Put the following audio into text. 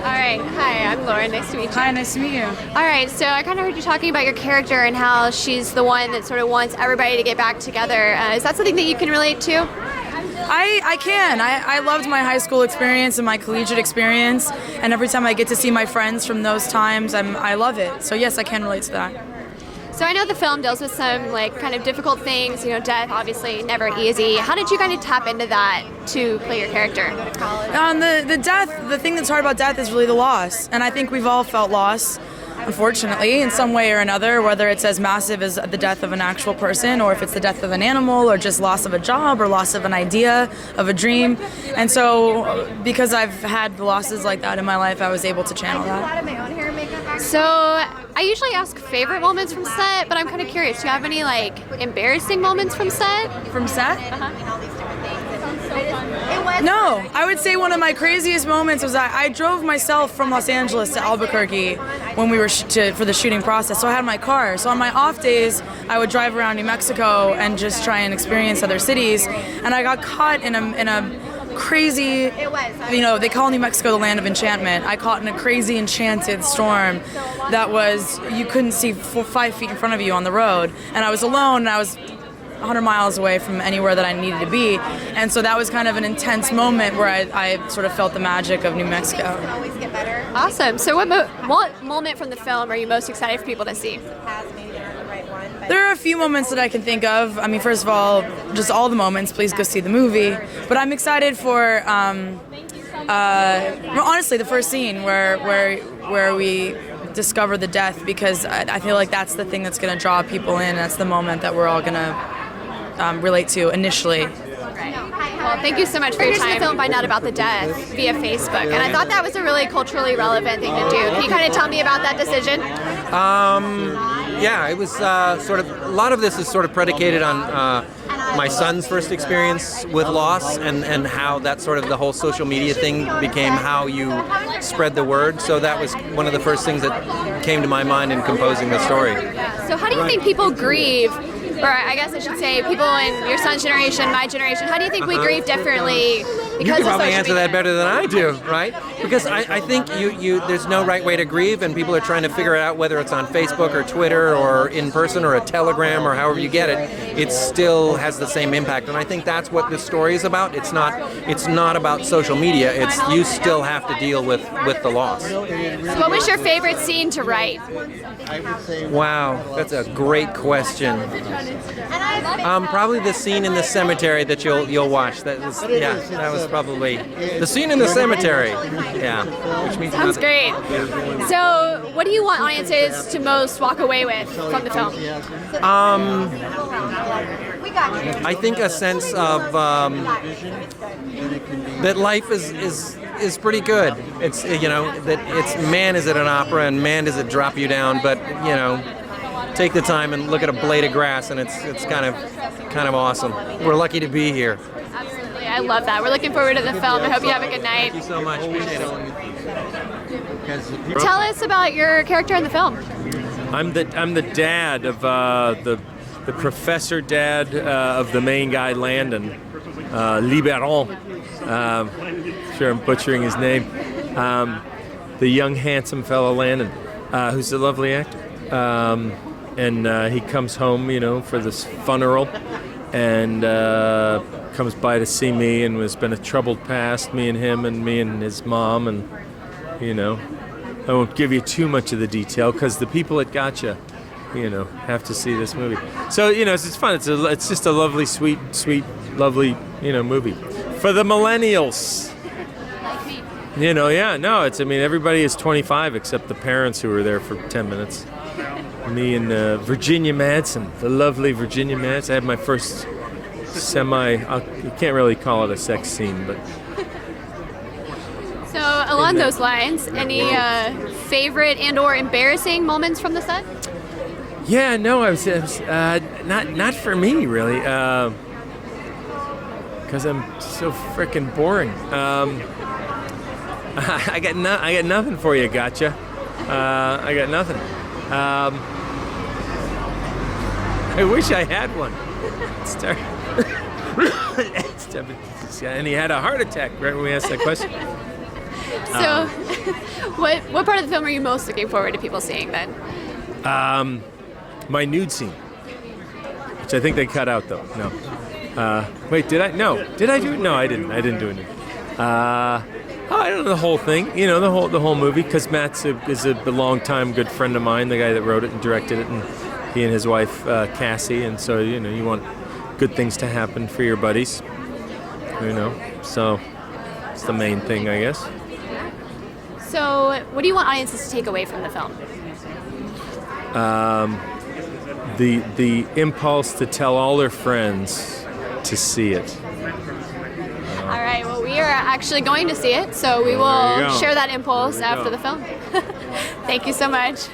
All right. Hi, I'm Lauren. Nice to meet you. Hi, nice to meet you. All right. So I kind of heard you talking about your character and how she's the one that sort of wants everybody to get back together. Is that something that you can relate to? I can. I loved my high school experience and my collegiate experience, and every time I get to see my friends from those times, I love it. So yes, I can relate to that. So I know the film deals with some like kind of difficult things, death obviously never easy. How did you kind of tap into that to play your character? The death, the thing that's hard about death is really the loss, and I think we've all felt loss, unfortunately, in some way or another, whether it's as massive as the death of an actual person, or if it's the death of an animal, or just loss of a job, or loss of an idea, of a dream. And so, because I've had losses like that in my life, I was able to channel that. So, I usually ask favorite moments from set, but I'm kind of curious, do you have any, like, embarrassing moments from set? From set? No, I would say one of my craziest moments was I drove myself from Los Angeles to Albuquerque when we were for the shooting process. So I had my car. So on my off days, I would drive around New Mexico and just try and experience other cities. And I got caught in a crazy, they call New Mexico the land of enchantment. I caught in a crazy enchanted storm that was, you couldn't see 5 feet in front of you on the road. And I was alone, and I was 100 miles away from anywhere that I needed to be. And so that was kind of an intense moment where I sort of felt the magic of New Mexico. Awesome. So what moment from the film are you most excited for people to see? There are a few moments that I can think of. I mean, first of all, just all the moments, please go see the movie. But I'm excited for, honestly, the first scene where we discover the death, because I feel like that's the thing that's going to draw people in. That's the moment that we're all going to relate to initially. Well, thank you so much for your time. The film find out about the death via Facebook, and I thought that was a really culturally relevant thing to do. Can you kind of tell me about that decision? Yeah, it was sort of, a lot of this is sort of predicated on my son's first experience with loss, and how that sort of the whole social media thing became how you spread the word. So that was one of the first things that came to my mind in composing the story. So how do you think people grieve, or I guess I should say people in your son's generation, my generation, how do you think we grieve differently because you can probably of social answer media? that better than I do, right? Because I think there's no right way to grieve, and people are trying to figure it out, whether it's on Facebook or Twitter or in person or a telegram or however you get it. It still has the same impact, and I think that's what this story is about. It's not about social media. It's you still have to deal with the loss. So what was your favorite scene to write? Wow, that's a great question. Probably the scene in the cemetery that you'll watch. That was probably the scene in the cemetery. Yeah, which means Sounds great. So what do you want audiences to most walk away with from the film? I think a sense of that life is pretty good. It's that it's man is at an opera and man does it drop you down, but take the time and look at a blade of grass, and it's kind of awesome. We're lucky to be here. Absolutely, I love that. We're looking forward to the film. I hope you have a good night. Thank you so much. Appreciate it. Tell us about your character in the film. I'm the dad of the professor dad of the main guy, Landon Liboiron. Sure, I'm butchering his name. The young, handsome fellow Landon, who's a lovely actor. And he comes home, for this funeral, and comes by to see me, and has been a troubled past, me and him, and me and his mom, and I won't give you too much of the detail because the people at Gotcha, have to see this movie. So it's fun. It's just a lovely, sweet, lovely, movie for the millennials. Like me. Everybody is 25 except the parents who were there for 10 minutes. Me and Virginia Madsen, the lovely Virginia Madsen. I had my first you can't really call it a sex scene, but. So along those lines, any favorite and/or embarrassing moments from the set? Yeah, no, I was not for me really, because I'm so frickin' boring. I got nothing for you, Gotcha. I got nothing. I wish I had one. And he had a heart attack right when we asked that question. So What part of the film are you most looking forward to people seeing then? My nude scene, which I think they cut out though. No. Wait, did I? No. Did I do it? No, I didn't. I didn't do it. I don't know the whole thing. You know, the whole movie, because Matt's is a longtime good friend of mine, the guy that wrote it and directed it, and he and his wife Cassie, and so you want good things to happen for your buddies. So it's the main thing, I guess. So, what do you want audiences to take away from the film? The impulse to tell all their friends to see it. All right, well, we are actually going to see it, so we will share that impulse after the film. Thank you so much.